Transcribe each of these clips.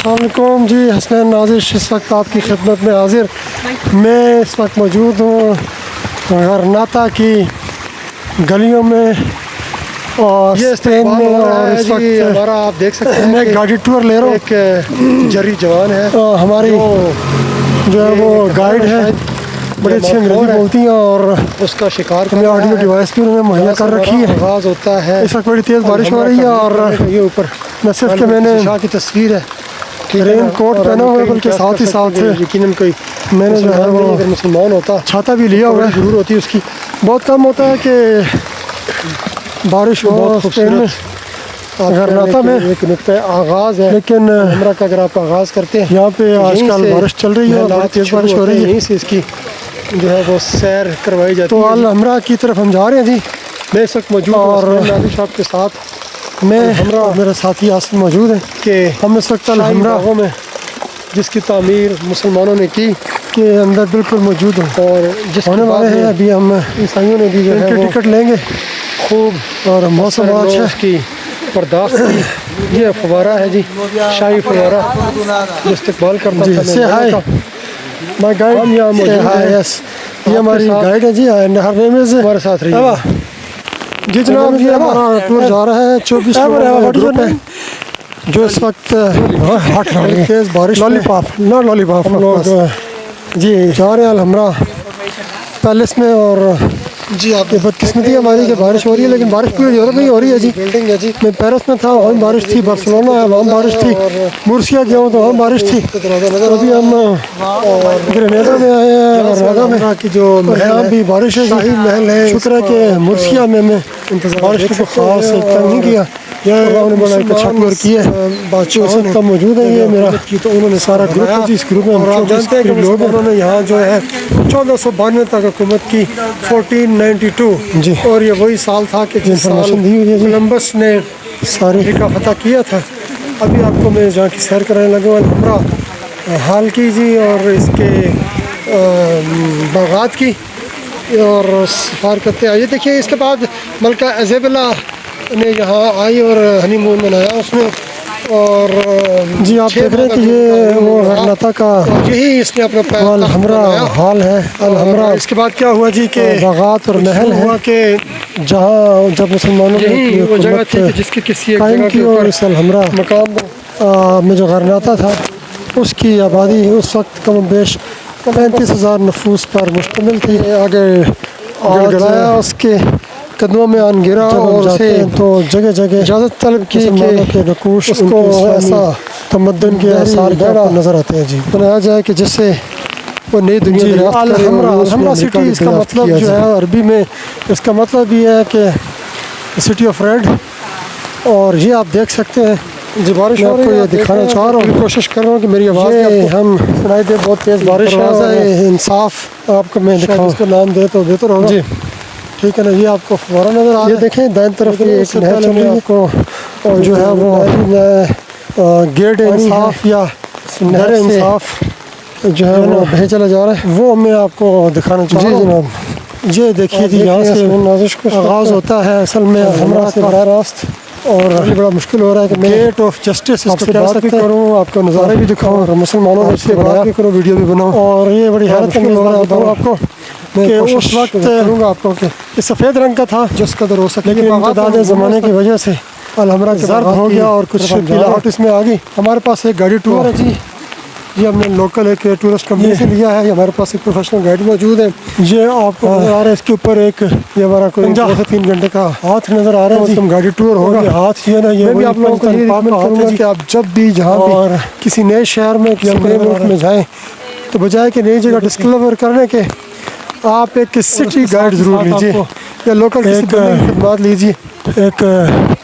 السلام علیکم جی، حسنین ناظر اس وقت آپ کی خدمت میں حاضر. میں اس وقت موجود ہوں غرناطہ کی گلیوں میں اور اسپین میں، اور اس وقت ہمارا آپ دیکھ سکتے ہیں میں گاڑی ٹور لے رہا ہوں. ایک جری جوان ہے ہماری جو ہے وہ گائیڈ ہے، بڑی اچھی انگریزی بولتی ہیں اور اس کا شکار ہمیں آڈیو ڈیوائس بھی انہوں نے مہیا کر رکھی ہے. آغاز ہوتا ہے. اس وقت بڑی تیز بارش ہو رہی ہے اور یہ اوپر نہ صرف کہ میں نے شاہ کی تصویر ہے، رین کوٹ پہنا ہوا ہے بلکہ ساتھ ہی ساتھ یقیناً کوئی میں نے جو ہے وہ اگر مسلمان ہوتا چھاتا بھی لیا ہوا ہے. ضرور ہوتی اس کی. بہت کم ہوتا ہے کہ بارش ہو اسپین میں، غرناطہ میں، ایک نقطہ آغاز ہے لیکن الحمرا کا. اگر آپ آغاز کرتے ہیں یہاں پہ آج کل بارش چل رہی ہے اور بڑی تیز بارش ہو رہی ہے، یہیں سے اس کی جو ہے وہ سیر کروائی جاتی تو ہے. الحمرا کی طرف ہم جا رہے ہیں جی. میں اس وقت موجود اور ناظر صاحب کے ساتھ، میں میرے ساتھی آصف موجود ہیں کہ ہم اس وقت الحمرا میں جس کی تعمیر مسلمانوں نے کی کے اندر بالکل موجود ہوں اور جس ہونے والے ہیں. ابھی ہم عیسائیوں نے بھی جو ہے انٹری ٹکٹ لیں گے خوب اور موسم بہت اچھا اس کی پرداخت کی. یہ فوارہ ہے جی، شاہی فوارہ جو استقبال کرتا جی. سے ہائی مائی گائیڈ، یس یہ ہماری گائیڈ ہے جی. ہر نیم از ہمارے ساتھ رہی. جی جناب، یہ ہمارا ٹور جا رہا ہے. 24 گروپ ہے جو اس وقت تیز بارش لالی پاپ ناٹ لالی پاپ ہم لوگ جی جا رہے ہیں الحمرا پیلس میں. اور جی آپ کی بدقسمتی ہے ہماری کہ بارش ہو رہی ہے، لیکن بارش پوری یورپ میں ہی ہو رہی ہے جی. بلڈنگ ہے جی. میں پیرس میں تھا وہاں بارش تھی، برسلونا ہے وہاں بارش تھی، مورسیا گیا ہوں تو وہاں بارش تھی. ابھی ہم گرنیڈا میں آئے ہیں، غرناطہ میں کی جو یہاں بھی بارش ہے. شاہی محل ہے. شکر ہے کہ مورسیا میں بارش کو خاص تنگ نہیں کیا. انہوں نے بڑا ایک اچھا ٹور کیا ہے. بادشاہ کا موجود ہے. یہ میرا انہوں نے سارا گروپ ہے جی. اس گروپ میں اور آپ جانتے ہیں کہ لوگ ہیں. انہوں نے یہاں جو ہے 1492 تک حکومت کی، 1492 جی. اور یہ وہی سال تھا کہ جس سال کولمبس نے ساری کا فتح کیا تھا. ابھی آپ کو میں جہاں کی سیر کرانے لگا ہوں الحمرا حال کی جی، اور اس کے باغات کی اور سفار کرتے آئیے. دیکھیے اس کے بعد ملکہ ایزابیلا نے یہاں آئی اور ہنی مون منایا اس میں. اور جی آپ دیکھ رہے ہیں کہ یہ وہ غرناطہ کا یہی اس نے اپنا الحمرا حال ہے. الحمرا اس کے بعد کیا ہوا جی کہ باغات اور محل ہوا کہ جہاں جب مسلمانوں نے یہی وہ جگہ تھی کہ جس کی کسی ایک جگہ کے اوپر اس الحمرا مقام میں جو غرناطہ تھا اس کی آبادی اس وقت کم و بیش 35,000 نفوس پر مشتمل تھی. آگے گڑگڑایا اس کے قدموں میں آن گرا اور اسے تو جگہ جگہ اجازت طلب کی کہ نقوش اس کو ایسا تمدن کے آثار نظر آتے ہیں جی بنایا جائے کہ جس سے وہ نئی دنیا دریافت کرے. الحمرا سٹی اس کا مطلب جو ہے عربی میں اس کا مطلب یہ ہے کہ سٹی آف ریڈ. اور یہ آپ دیکھ سکتے ہیں جی بارش میں آپ کو یہ دکھانا چاہ رہا ہوں. کوشش کر رہا ہوں کہ میری آواز ہم سنائی دے. بہت تیز بارش ہے. انصاف آپ کو میں دکھاؤں اس کو نام دے تو بہتر ہوگا جی. ٹھیک ہے نا. یہ آپ کو فوراً نظر آ رہا ہے. یہ دیکھیں دائیں طرف یہ ایک نہر چل رہی ہے آپ کو، اور جو ہے وہ گیٹ انصاف یا نہر انصاف جو ہے وہ بہہ چلا جا رہا ہے. وہ میں آپ کو دکھانا چاہ رہا ہوں. جناب یہ دیکھیے جی یہاں سے آغاز ہوتا ہے اصل میں الحمرا سے براہ راست، اور بڑا مشکل ہو رہا ہے کہ میں گیٹ آف جسٹس اس کو بات بھی کروں، آپ کو نظارے بھی دکھاؤں اور مسلمانوں سے بات بھی کروں، ویڈیو بھی بناؤں. اور یہ بڑی حیرت انگیز بات بتاؤں آپ کو کہ اس وقت کروں گا آپ کو کہ یہ سفید رنگ کا تھا جس قدر ہو سکے، لیکن امتداد زمانے کی وجہ سے الحمرا کے زرد ہو گیا اور کچھ پیلاوٹ اس میں آ گئی. ہمارے پاس ایک گاڑی ٹور ہے جی. یہ ہم نے لوکل ایک ٹورسٹ کمپنی سے لیا ہے. ہمارے پاس ایک پروفیشنل گائیڈ موجود ہے. یہ آپ کو نظر آ رہا ہے اس کے اوپر ایک یہ ہمارا کوئی 2 سے 3 گھنٹے کا ہاتھ نظر آ رہا ہے. تم گاڑی ٹور ہوگا. ہاتھ یہ نا یہ بھی آپ لوگوں کو یہ ریکمنڈ کروں گا کہ آپ جب بھی جہاں بھی کسی نئے شہر میں کسی نئے ملک میں جائیں تو بجائے کہ نئی جگہ ڈسکور کرنے کے آپ ایک سٹی گائیڈ ضرور لیجیے یا لوکل کسی خدمات لیجیے. ایک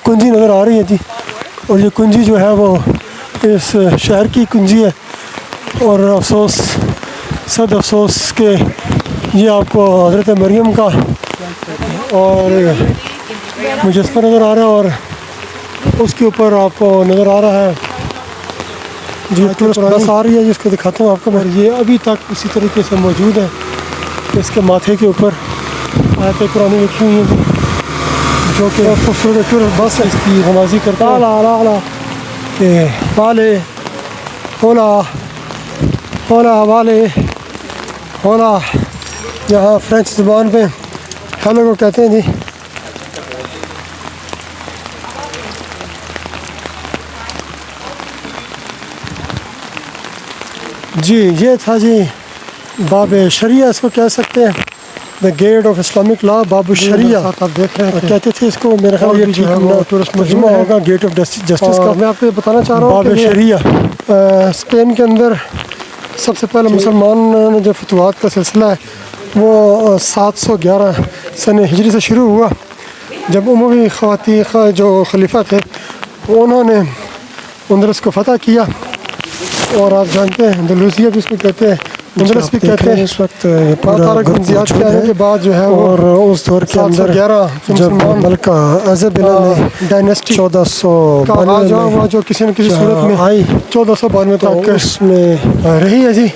کنجی نظر آ رہی ہے جی، اور یہ کنجی جو ہے وہ اس شہر کی کنجی ہے. اور افسوس صد افسوس کہ یہ آپ کو حضرت مریم کا اور مجسمہ نظر آ رہا ہے، اور اس کے اوپر آپ کو نظر آ رہا ہے جی ٹورسٹ بس آ رہی ہے جس کو دکھاتا ہوں آپ کو. یہ ابھی تک اسی طریقے سے موجود ہے. اس کے ماتھے کے اوپر آیت قرآن لکھی ہوئی ہیں جو کہ خوبصورت ٹورسٹ بس ہے. اس کی نمازی کرتا ہے کہ والے ہولا ہولا والے ہولا، یہاں فرینچ زبان پہ ہیلو کو کہتے ہیں جی. جی یہ تھا جی باب شریعہ اس کو کہہ سکتے ہیں، دا گیٹ آف اسلامک لا، باب شریعہ آپ دیکھ رہے ہیں کہتے تھے اس کو. میرا خیال یہ ٹورسٹ مجموعہ ہوگا گیٹ آف جسٹس کا. میں آپ کو یہ بتانا چاہ رہا ہوں باب کہ شریعہ اسپین کے اندر سب سے پہلے مسلمان جو فتوحات کا سلسلہ ہے وہ 711 سن ہجری سے شروع ہوا، جب اموی خواتین جو خلیفہ تھے انہوں نے اندلس کو فتح کیا. اور آپ جانتے ہیں اندلوسیہ بھی اس کو کہتے ہیں، اندلس بھی کہتے ہیں. اس وقت تارک کے آنے کے بعد جو ہے اور اس دور کے اندر 711 جب ملکہ عزبیلا نے ڈائنیسٹی 1492 ہوا جو کسی نہ کسی صورت میں آئی 1492 تک اس میں رہی ہے جی.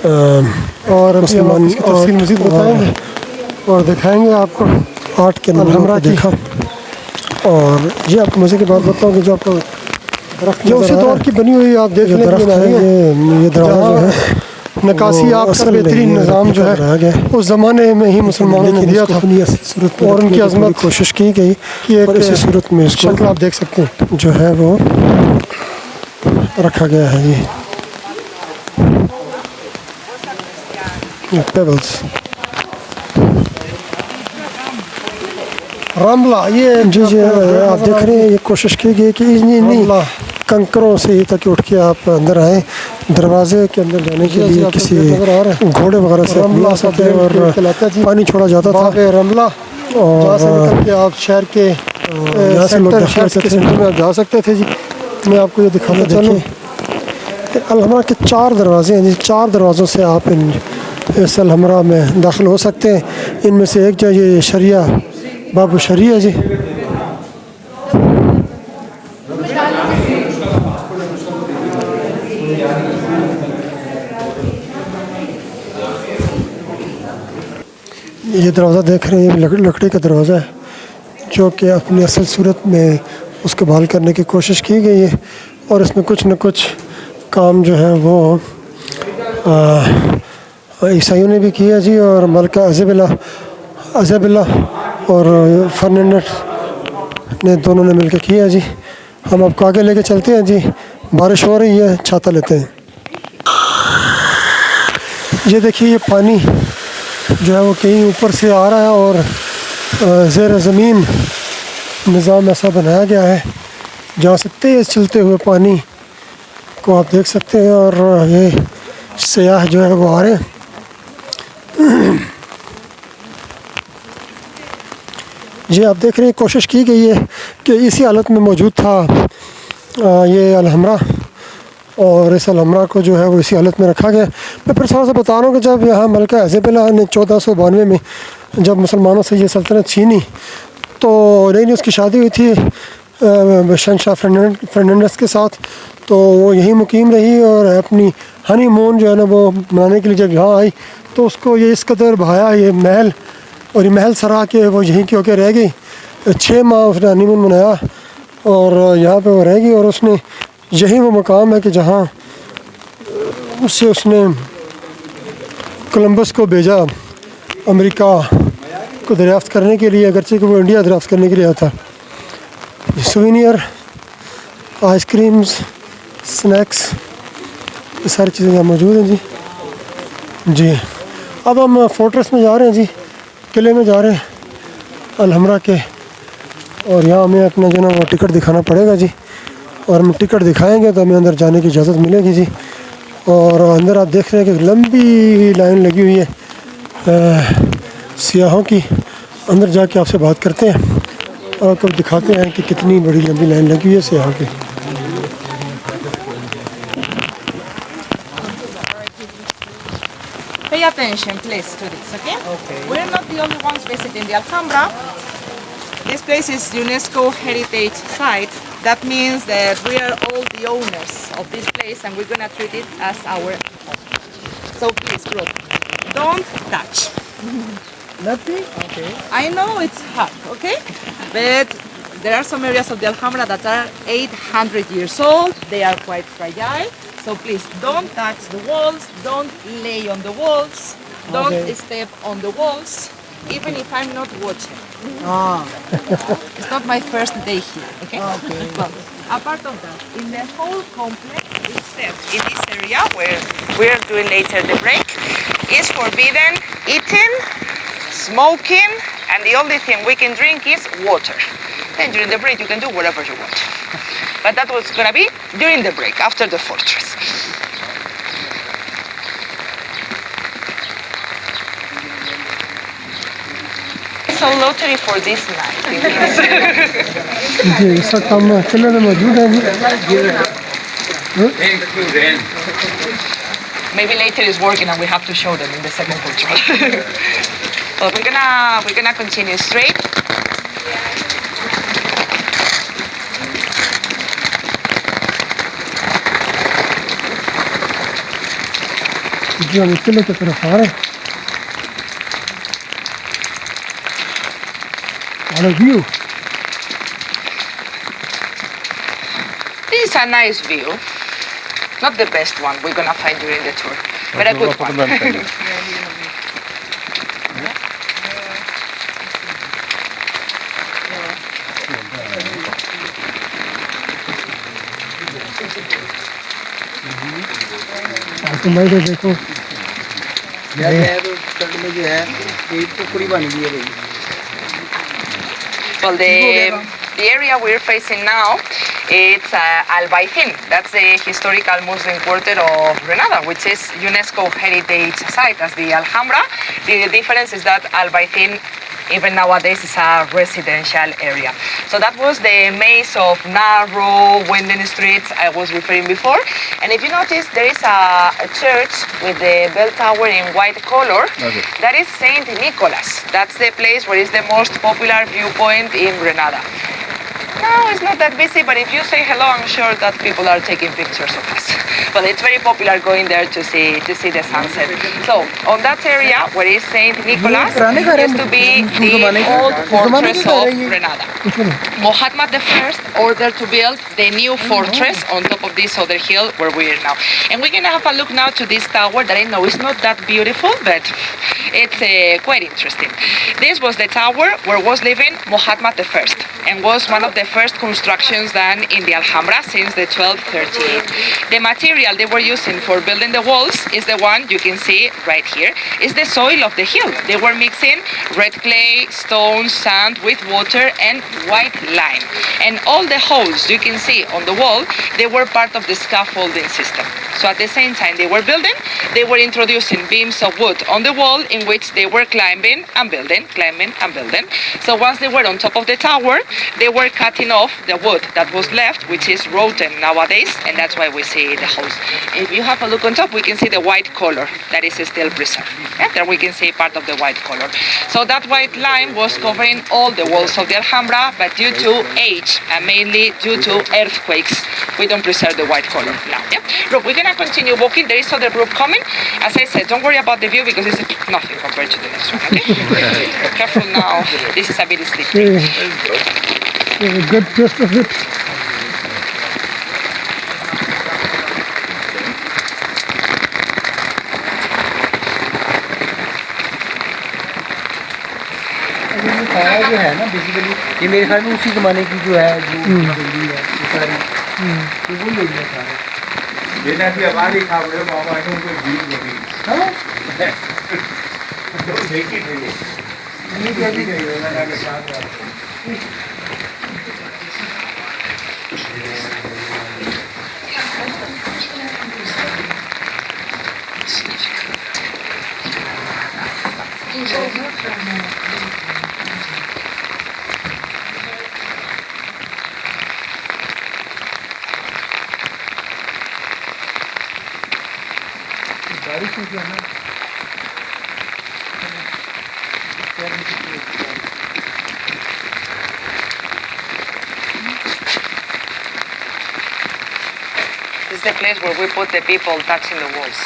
اور ابھی ہم اس کی تفصیل مزید بتائیں گے اور دکھائیں گے آپ کو آرٹ کے الحمرا کی. دیکھا. اور یہ آپ کو مزے کی بات بتاؤں کہ جو آپ کو جو اسی دور کی بنی ہوئی آپ دیکھ لیں درخت ہے، یہ دروازہ جو ہے نکاسی آپ کا بہترین نظام جو ہے اس زمانے میں ہی مسلمانوں نے دیا تھا اور ان کی عظمت کوشش کی گئی کی اور اسی صورت میں اس شکل کو آپ دیکھ سکتے ہیں جو ہے وہ رکھا گیا ہے جی. پیبلز رملہ یہ جی آپ دیکھ رہے ہیں یہ کوشش کی گئی کہ نہیں کنکروں سے ہی تک اٹھ کے آپ اندر آئیں. دروازے کے اندر جانے کے لیے کسی گھوڑے وغیرہ سے نہیں آ سکتے اور پانی چھوڑا جاتا تھا. رملہ جہاں سے نکل کے آپ شہر کے یہاں سے لوگ سینٹر میں آپ جا سکتے تھے جی. میں آپ کو یہ دکھانا چاہوں. الحمرا کے 4 دروازے ہیں جی. 4 دروازوں سے آپ اس الحمرا میں داخل ہو سکتے ہیں. ان میں سے ایک جو یہ شریعہ باب شریعہ جی. یہ دروازہ دیکھ رہے ہیں، یہ لکڑی کا دروازہ ہے جو کہ اپنی اصل صورت میں اس کو بحال کرنے کی کوشش کی گئی ہے. اور اس میں کچھ نہ کچھ کام جو ہے وہ عیسائیوں نے بھی کیا جی. اور ملکہ عزبیلا اور فرنینڈس نے دونوں نے مل کے کیا جی. ہم آپ کو آگے لے کے چلتے ہیں جی. بارش ہو رہی ہے، چھاتا لیتے ہیں. یہ دیکھیے یہ پانی جو ہے وہ کہیں اوپر سے آ رہا ہے اور زیر زمین نظام ایسا بنایا گیا ہے جہاں سے تیز چلتے ہوئے پانی کو آپ دیکھ سکتے ہیں. اور یہ سیاح جو ہے وہ آ رہے ہیں. یہ آپ دیکھ رہے ہیں کوشش کی گئی ہے کہ اسی حالت میں موجود تھا یہ الحمرا، اور اس الحمرا کو جو ہے وہ اسی حالت میں رکھا گیا. میں پھر تھوڑا سا بتا رہا ہوں کہ جب یہاں ملکہ عزبیلا نے 1492 میں جب مسلمانوں سے یہ سلطنت چھینی تو نئی اس کی شادی ہوئی تھی شہنشاہ فرنینڈس کے ساتھ. تو وہ یہیں مقیم رہی اور اپنی ہنی مون جو ہے نا وہ منانے کے لیے جب یہاں آئی تو اس کو یہ اس قدر بھایا یہ محل، اور یہ محل سرا کے وہ یہیں کے ہو کے رہ گئی. 6 ماہ اس نے ہنی مون منایا اور یہاں پہ وہ رہ گئی. اور اس نے یہی وہ مقام ہے کہ جہاں اس نے کولمبس کو بھیجا امریکہ کو دریافت کرنے کے لیے، اگرچہ کہ وہ انڈیا دریافت کرنے کے لیے آیا تھا. سوینئر، آئس کریمز، سنیکس، یہ ساری چیزیں یہاں موجود ہیں جی. جی اب ہم فورٹریس میں جا رہے ہیں جی، قلعے میں جا رہے ہیں الحمرا کے. اور یہاں ہمیں اپنا جو ہے نا وہ ٹکٹ دکھانا پڑے گا جی. اور ہم ٹکٹ دکھائیں گے تو ہمیں اندر جانے کی اجازت ملے گی جی. اور اندر آپ دیکھ رہے ہیں کہ لمبی لائن لگی ہوئی ہے سیاحوں کی. اندر جا کے آپ سے بات کرتے ہیں اور آپ کو دکھاتے ہیں کہ کتنی بڑی لمبی لائن لگی ہوئی ہے سیاحوں کی. Pay attention, please, to this, okay? Okay. We're not the only ones visiting the Alhambra. This place is UNESCO Heritage Site. That means that we are all the owners of this place and we're going to treat it as our home. So please, group, don't touch. Nothing? Okay. I know it's hot, okay? But there are some areas of the Alhambra that are 800 years old. They are quite fragile. So please don't touch the walls, don't lay on the walls, don't step on the walls, even if I'm not watching. It's not my first day here, okay? Well, apart of that, in the whole complex, except in this area where we're doing later the break, is forbidden eating, smoking, and the only thing we can drink is water. Then during the break you can do whatever you want. But that was gonna be during the break, after the fortress. So lottery for this night. جی اس وقت ہم قلعے میں موجود ہیں جی Maybe later is working and we have to show them in the second control. Well, we're gonna continue straight. جی ہم قلعے کی طرف آ رہے ہیں What a view. This is a nice view. Not the best one we're gonna find during the tour, but a good one. آپ میں دیکھو Well, the area we're facing now, it's Albayzín. That's the historical Muslim quarter of Granada, which is UNESCO heritage site as the Alhambra. The difference is that Albayzín even nowadays is a residential area. So that was the maze of narrow, winding streets I was referring before. And if you notice, there is a church with the bell tower in white color. Okay. That is Saint Nicholas. That's the place where is the most popular viewpoint in Granada. No, it's not that busy, but if you say hello, I'm sure that people are taking pictures of us. Well, it's very popular going there to see the sunset. So, on that area where is Saint Nicholas, used to be the old fortress of Granada. Muhammad I ordered to build the new fortress on top of this other hill where we are now. And we're going to have a look now to this tower that I know is not that beautiful, but it's quite interesting. This was the tower where was living Muhammad I and was one of the first constructions done in the Alhambra since the 1238. The material they were using for building the walls is the one you can see right here. Is the soil of the hill. They were mixing red clay, stones, sand with water and white lime. And all the holes you can see on the wall, they were part of the scaffolding system. So at the same time they were building, they were introducing beams of wood on the wall in which they were climbing and building, climbing and building. So once they were on top of the tower, they were cutting off the wood that was left, which is rotten nowadays, and that's why we see the holes. If you have a look on top, we can see the white color that is still preserved. Yeah, there we can see part of the white color. So that white lime was covering all the walls of the Alhambra, but due to age and mainly due to earthquakes, we don't preserve the white color now. Yeah? Look, we're gonna continue walking. There is other group coming. As I said, don't worry about the view because it's nothing compared to the next one. Okay? Careful now. This is a bit slippery. A good taste of it. جو ہے نا basically یہ میرے خیال میں اسی زمانے کی جو ہے جو بلڈنگ ہے وہ ساری تو وہ لوگ ہیں سارے یہ نہ کہ ہماری خبریں بابا ان کو جیت لگی ہاں تو دیکھی تھی یہ کہتی گئی ہے نا کہ ساتھ بارش میں کیا نا This is the place where we put the people touching the walls.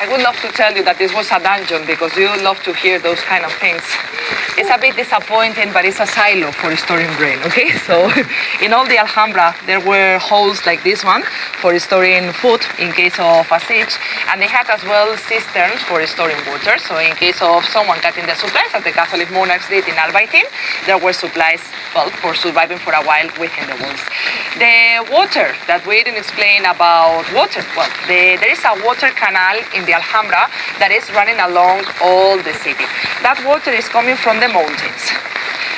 I would love to tell you that this was a dungeon because you love to hear those kind of things. It's a bit disappointing, but it's a silo for storing grain, okay? So in all the Alhambra, there were holes like this one for storing food in case of a siege, and they had as well cisterns for storing water. So in case of someone cutting the supplies, as the Catholic monarchs did in Albaytin, there were supplies, well, for surviving for a while within the walls. The water that we didn't explain about water, well, there is a water canal in the Alhambra that is running along all the city. That water is coming from the mountains.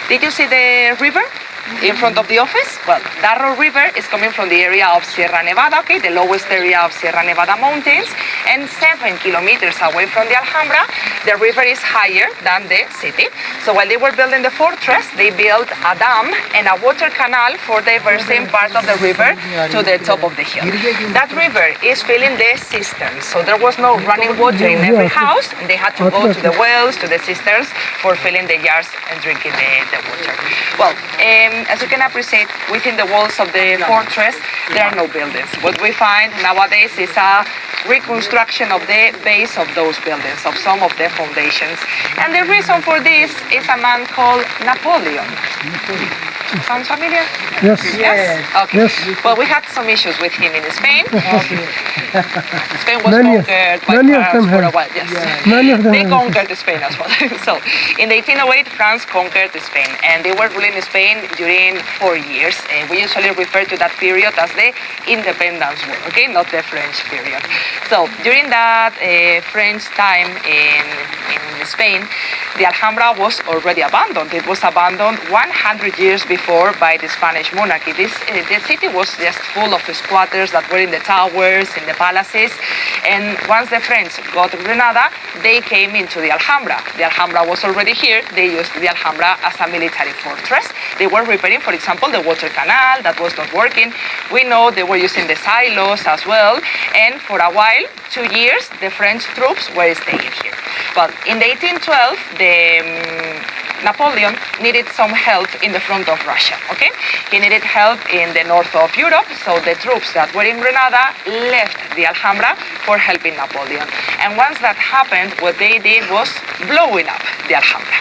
Did you see the river in front of the office? Well, Darro River is coming from the area of Sierra Nevada, okay, the lowest area of Sierra Nevada mountains, and 7 kilometers away from the Alhambra, the river is higher than the city. So while they were building the fortress, they built a dam and a water canal for diverting part of the river to the top of the hill. That river is filling the cisterns, so there was no running water in every house. They had to go to the wells, to the cisterns for filling the jars and drinking the water. Well, as you can appreciate, within the walls of the fortress, there are no buildings. What we find nowadays is a reconstruction of the base of those buildings, of some of the foundations. And the reason for this is a man called Napoleon. Sounds familiar? Yes. Yes? Okay. Yes. Well, we had some issues with him in Spain. Spain was Many conquered by of France them for a have. while. Yes. Many of them They have. conquered Spain as well. So, in 1808, France conquered Spain, and they were ruling Spain during 4 years. And we usually refer to that period as the Independence War, okay, not the French period. So, during that French time in Spain, the Alhambra was already abandoned. It was abandoned 100 years before by the Spanish monarchy. The city was just full of squatters that were in the towers, in the palaces. And once the French got Granada, they came into the Alhambra. The Alhambra was already here. They used the Alhambra as a military fortress. They were repairing, for example, the water canal that was not working. We know they were using the silos as well. And for a while, 2 years, the French troops were staying here. But in the 1812, Napoleon needed some help in the front of Russia, okay? He needed help in the north of Europe, so the troops that were in Granada left the Alhambra for helping Napoleon. And once that happened, what they did was blowing up the Alhambra.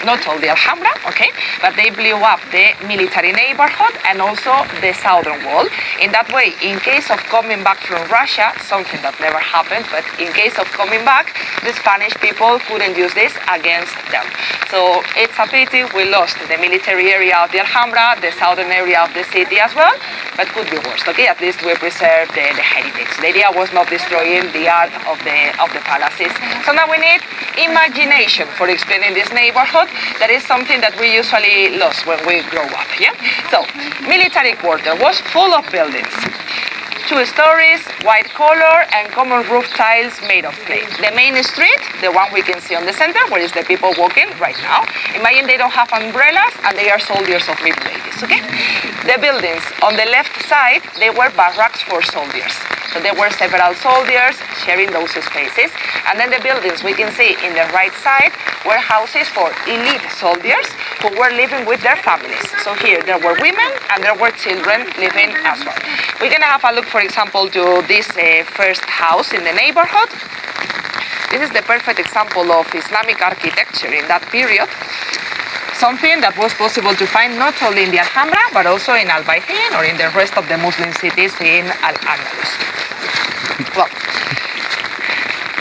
Not all the Alhambra, okay, but they blew up the military neighborhood and also the southern wall. In that way, in case of coming back from Russia, something that never happened, but in case of coming back, the Spanish people couldn't use this against them. So it's a pity we lost the military area of the Alhambra, the southern area of the city as well, but could be worse, okay? At least we preserved the heritage. The idea was not destroying the art of the palaces. So now we need imagination for explaining this neighborhood. That is something that we usually lose when we grow up, yeah? So, military quarter was full of buildings. 2 stories, white color, and common roof tiles made of clay. The main street, the one we can see on the center, where is the people walking right now. Imagine they don't have umbrellas, and they are soldiers of Middle Ages, okay? The buildings on the left side, they were barracks for soldiers. So there were several soldiers sharing those spaces. And then the buildings we can see in the right side were houses for elite soldiers who were living with their families. So here there were women and there were children living as well. We're going to have a look, for example, to this first house in the neighborhood. This is the perfect example of Islamic architecture in that period. Something that was possible to find not only in the Alhambra, but also in Albaytin or in the rest of the Muslim cities in Al-Andalus. Well,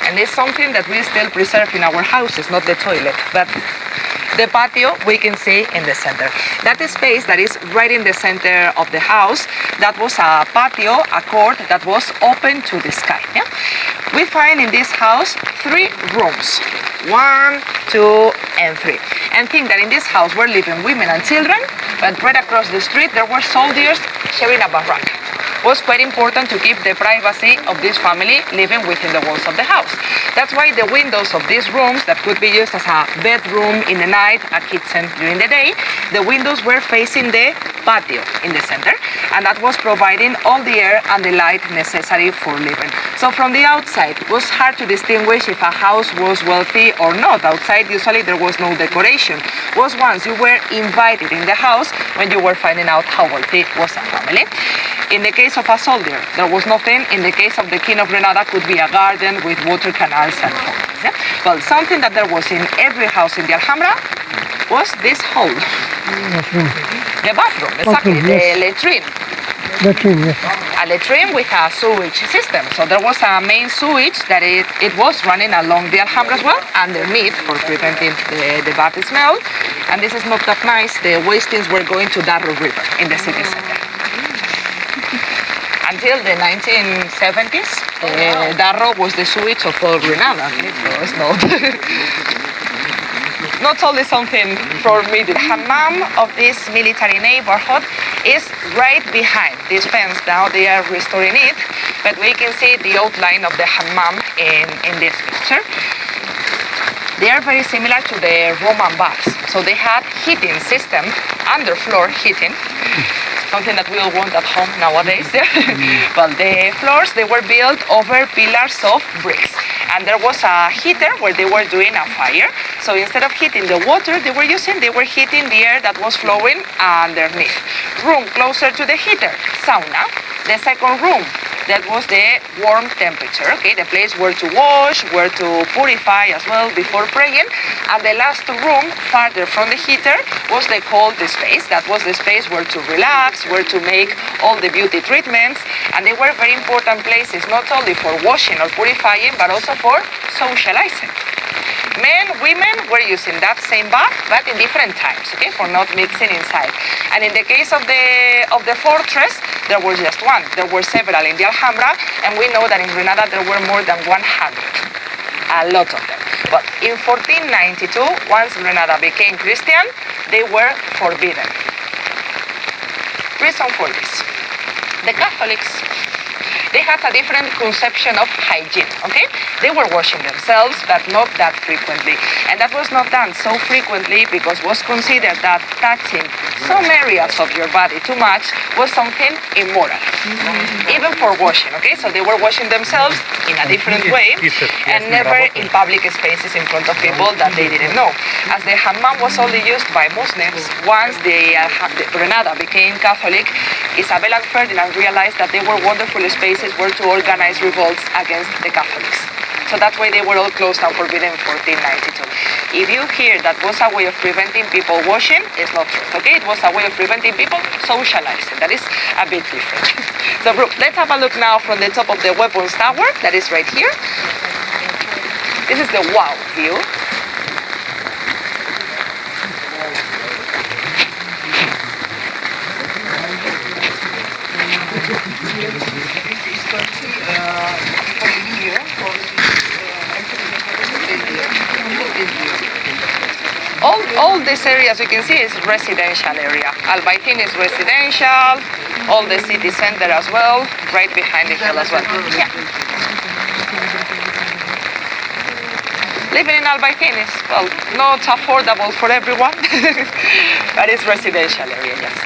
and it's something that we still preserve in our houses, not the toilet, but the patio we can see in the center. That space that is right in the center of the house, that was a patio, a court that was open to the sky. Yeah? We find in this house 3 rooms, 1, 2, and 3. And think that in this house were living women and children, but right across the street there were soldiers sharing a barrack. It was quite important to keep the privacy of this family living within the walls of the house. That's why the windows of these rooms that could be used as a bedroom in the night, a kitchen during the day, the windows were facing the patio in the center, and that was providing all the air and the light necessary for living. So from the outside, it was hard to distinguish if a house was wealthy or not. Outside, usually there was no decoration. It was once you were invited in the house when you were finding out how wealthy was a family. In the case of a soldier, there was nothing. In the case of the King of Granada, could be a garden with water canals and food. Yeah? Well, something that there was in every house in the Alhambra was this hole. The bathroom, exactly, Bathroom, the yes. latrine. Latrine, yes. A latrine with a sewage system. So there was a main sewage that it was running along the Alhambra as well, underneath for preventing the bad smell. And this is not that nice. The wastings were going to Darro River in the city center. Until the 1970s, Darro was the sewage of all Granada. So it's not only something for me. The hammam of this military neighborhood is right behind this fence. Now they are restoring it, but we can see the outline of the hammam in this picture. They are very similar to the Roman baths. So they had heating system, underfloor heating, something that we all want at home nowadays. Well, the floors, they were built over pillars of bricks. And there was a heater where they were doing a fire. So instead of heating the water they were heating the air that was flowing underneath. Room closer to the heater, sauna. The second room, that was the warm temperature, okay? The place where to wash, where to purify as well before praying. And the last room, farther from the heater, was the cold space. That was the space where to relax, where to make all the beauty treatments. And they were very important places, not only for washing or purifying, but also for socializing. Men, women were using that same bath, but in different times, okay, for not mixing inside. And in the case of the fortress, there was just one. There were several in the Alhambra, and we know that in Granada there were more than 100. A lot of them. But in 1492, once Granada became Christian, they were forbidden. Reason for this. The Catholics, they had a different conception of hygiene, okay? They were washing themselves, but not that frequently. And that was not done so frequently because it was considered that touching some areas of your body too much was something immoral, even for washing, okay? So they were washing themselves in a different way and never in public spaces in front of people that they didn't know. As the hammam was only used by Muslims, once the Granada became Catholic, Isabel and Ferdinand realized that they were wonderful spaces where to organize revolts against the Catholics. So that's why they were all closed and forbidden in 1492. If you hear that was a way of preventing people washing, it's not true, okay? It was a way of preventing people socializing. That is a bit different. So let's have a look now from the top of the weapons tower, that is right here. This is the wow view. All this area, as you can see, is residential area. Albaytin is residential, all the city center as well, right behind the hill as well. Yeah. Living in Albaytin is, well, not affordable for everyone, but it's residential area, yes.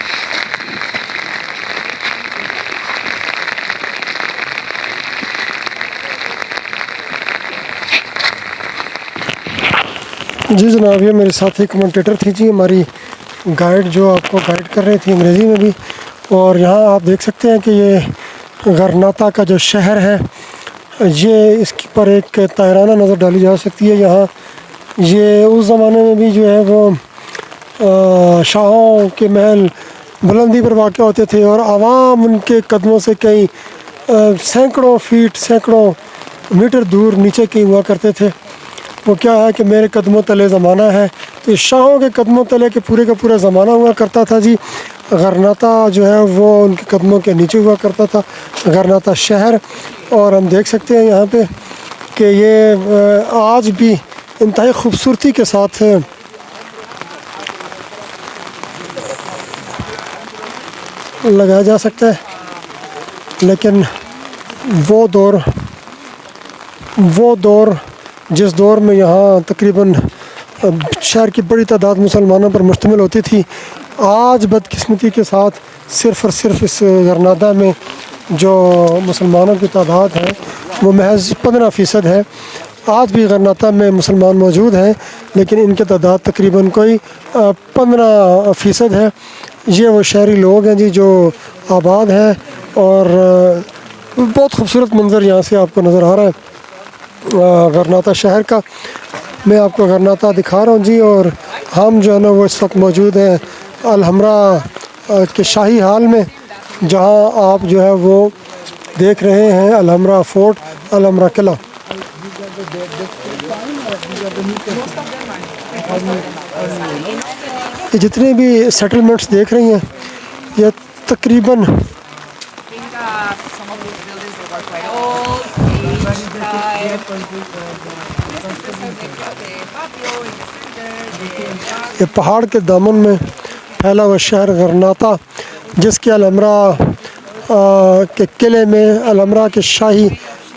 جی جناب، یہ میرے ساتھی commentator تھی جی، ہماری guide جو آپ کو guide کر رہی تھی انگریزی میں بھی. اور یہاں آپ دیکھ سکتے ہیں کہ یہ غرناطہ کا جو شہر ہے، یہ اس پر ایک طائرانہ نظر ڈالی جا سکتی ہے. یہاں یہ اس زمانے میں بھی جو ہے وہ شاہوں کے محل بلندی پر واقع ہوتے تھے اور عوام ان کے قدموں سے کئی سینکڑوں فیٹ سینکڑوں میٹر دور نیچے کہیں ہوا کرتے تھے. وہ کیا ہے کہ میرے قدموں تلے زمانہ ہے، تو شاہوں کے قدموں تلے کے پورے کا پورا زمانہ ہوا کرتا تھا جی. غرناطہ جو ہے وہ ان کے قدموں کے نیچے ہوا کرتا تھا، غرناطہ شہر. اور ہم دیکھ سکتے ہیں یہاں پہ کہ یہ آج بھی انتہائی خوبصورتی کے ساتھ لگایا جا سکتا ہے. لیکن وہ دور جس دور میں یہاں تقریباً شہر کی بڑی تعداد مسلمانوں پر مشتمل ہوتی تھی، آج بدقسمتی کے ساتھ صرف اور صرف اس غرناطہ میں جو مسلمانوں کی تعداد ہے وہ محض 15% ہے. آج بھی غرناطہ میں مسلمان موجود ہیں، لیکن ان کی تعداد تقریباً کوئی 15% ہے. یہ وہ شہری لوگ ہیں جی جو آباد ہیں، اور بہت خوبصورت منظر یہاں سے آپ کو نظر آ رہا ہے. غرناطہ شہر کا. میں آپ کو غرناطہ دکھا رہا ہوں جی. اور ہم جو ہے نا وہ اس وقت موجود ہیں الحمرا کے شاہی حال میں, جہاں آپ جو ہے وہ دیکھ رہے ہیں الحمرا فورٹ, الحمرا قلعہ. یہ جتنے بھی سیٹلمنٹس دیکھ رہی ہیں یہ تقریباً یہ پہاڑ کے دامن میں پھیلا ہوا شہر غرناطہ, جس کے الحمرا کے قلعے میں الحمرا کے شاہی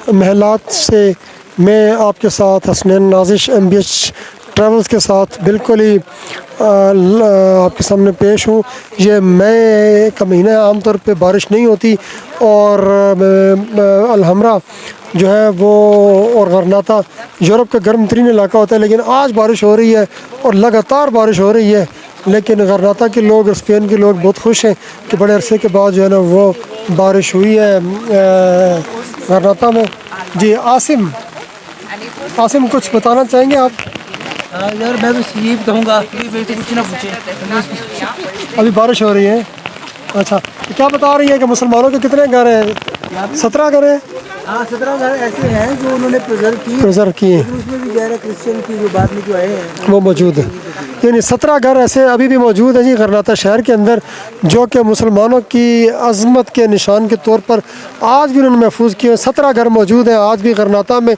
محلات سے میں آپ کے ساتھ حسنین نازش MBH ٹریولز کے ساتھ بالکل ہی آپ کے سامنے پیش ہوں. یہ مئی کا مہینہ ہے, عام طور پہ بارش نہیں ہوتی, اور الحمرا جو ہے وہ اور غرناطہ یورپ کا گرم ترین علاقہ ہوتا ہے, لیکن آج بارش ہو رہی ہے اور لگاتار بارش ہو رہی ہے. لیکن غرناطہ کے لوگ اور اسپین کے لوگ بہت خوش ہیں کہ بڑے عرصے کے بعد جو ہے نا وہ بارش ہوئی ہے غرناطہ میں. جی عاصم کچھ بتانا چاہیں گے آپ؟ یار میں تو یہ بتاؤں گا کچھ نہ پوچھے, ابھی بارش ہو رہی ہے. اچھا, کیا بتا رہی ہے کہ مسلمانوں کے کتنے گھر ہیں؟ 17 گھر ہیں. ہاں 17 گھر ایسے ہیں جو انہوں نے پرزرو کیے ہیں, اس میں بھی غیر کرسچن کی جو بعد میں جو آئے ہیں وہ موجود ہیں. یعنی 17 گھر ایسے ابھی بھی موجود ہیں جی غرناطہ شہر کے اندر, جو کہ مسلمانوں کی عظمت کے نشان کے طور پر آج بھی انہوں نے محفوظ کیے ہیں. 17 گھر موجود ہیں آج بھی غرناطہ میں,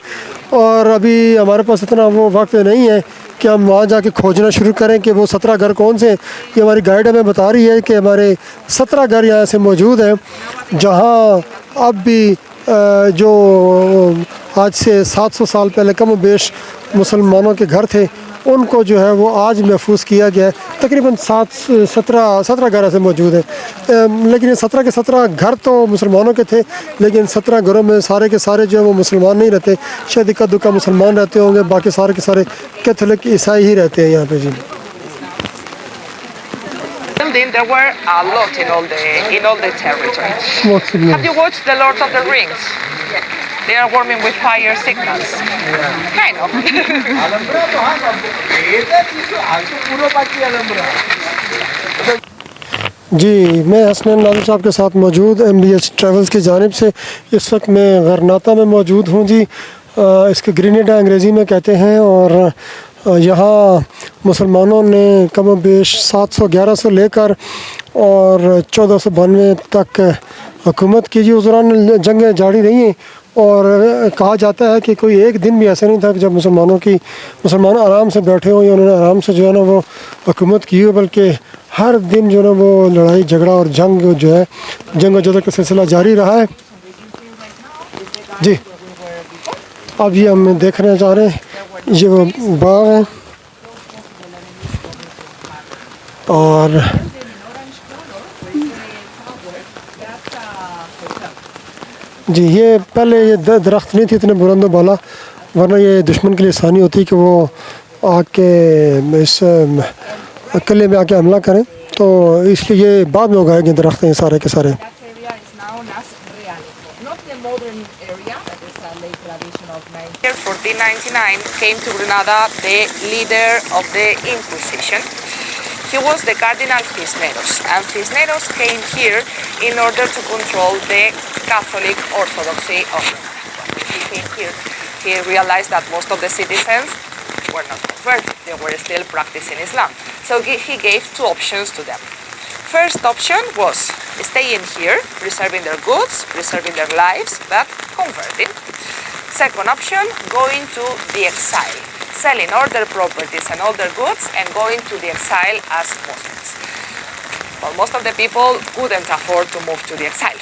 اور ابھی ہمارے پاس اتنا وہ وقت نہیں ہے کہ ہم وہاں جا کے کھوجنا شروع کریں کہ وہ 17 گھر کون سے ہیں. یہ ہماری گائیڈ ہمیں بتا رہی ہے کہ ہمارے 17 گھر یہاں سے موجود ہیں, جہاں اب بھی جو آج سے 700 سال پہلے کم و بیش مسلمانوں کے گھر تھے, ان کو جو ہے وہ آج محفوظ کیا گیا ہے. تقریباً 17 گھر ایسے موجود ہیں, لیکن یہ 17 کے 17 گھر تو مسلمانوں کے تھے, لیکن 17 گھروں میں سارے کے سارے جو ہے وہ مسلمان نہیں رہتے. شاید اکا دکا مسلمان رہتے ہوں گے, باقی سارے کے سارے کیتھولک عیسائی ہی رہتے ہیں یہاں پہ. جی There were a lot in all the territory. Have you watched The Lord of the Rings? They are warming with fire signals. Kind of. جی میں حسنین نازش صاحب کے ساتھ موجود MBH ٹریولز کی جانب سے. اس وقت میں غرناطہ میں موجود ہوں جی. اس کے گرینیڈا انگریزی میں کہتے ہیں, اور یہاں مسلمانوں نے کم و بیش 711 سے لے کر اور 1492 تک حکومت کی جی. اس دوران جنگیں جاری رہی ہیں, اور کہا جاتا ہے کہ کوئی ایک دن بھی ایسا نہیں تھا کہ جب مسلمان آرام سے بیٹھے ہوں یا انہوں نے آرام سے جو ہے نا وہ حکومت کی ہو, بلکہ ہر دن جو ہے نا وہ لڑائی جھگڑا اور جنگ جو ہے جنگ و جدل کا سلسلہ جاری رہا ہے. جی اب یہ ہم دیکھنا چاہ رہے ہیں, یہ وہ باغ ہیں, اور جی یہ پہلے یہ درخت نہیں تھے اتنے بلند و بالا, ورنہ یہ دشمن کے لیے آسانی ہوتی کہ وہ آ کے اس قلعے میں آ کے حملہ کریں, تو اس لیے یہ بعد میں اگائے گئے درخت ہیں سارے کے سارے. In 1499 came to Granada the leader of the Inquisition. He was the Cardinal Cisneros, and Cisneros came here in order to control the Catholic Orthodoxy of Granada. He came here, he realized that most of the citizens were not converted, they were still practicing Islam. So he gave two options to them. First option was staying here, preserving their goods, preserving their lives, but converting. Second option, going to the exile, selling all their properties and all their goods and going to the exile as Muslims. Well, most of the people couldn't afford to move to the exile.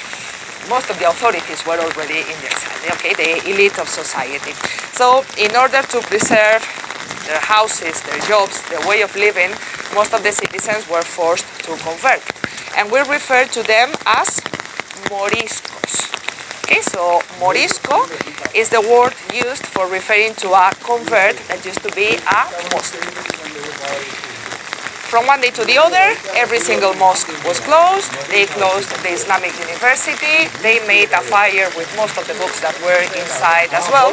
Most of the authorities were already in the exile, okay, the elite of society. So in order to preserve their houses, their jobs, their way of living, most of the citizens were forced to convert. And we refer to them as moriscos. Okay, so morisco is the word used for referring to a convert that used to be a Muslim. From one day to the other, every single mosque was closed. They closed the Islamic University. They made a fire with most of the books that were inside as well.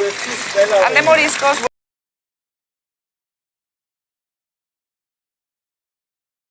And the Moriscos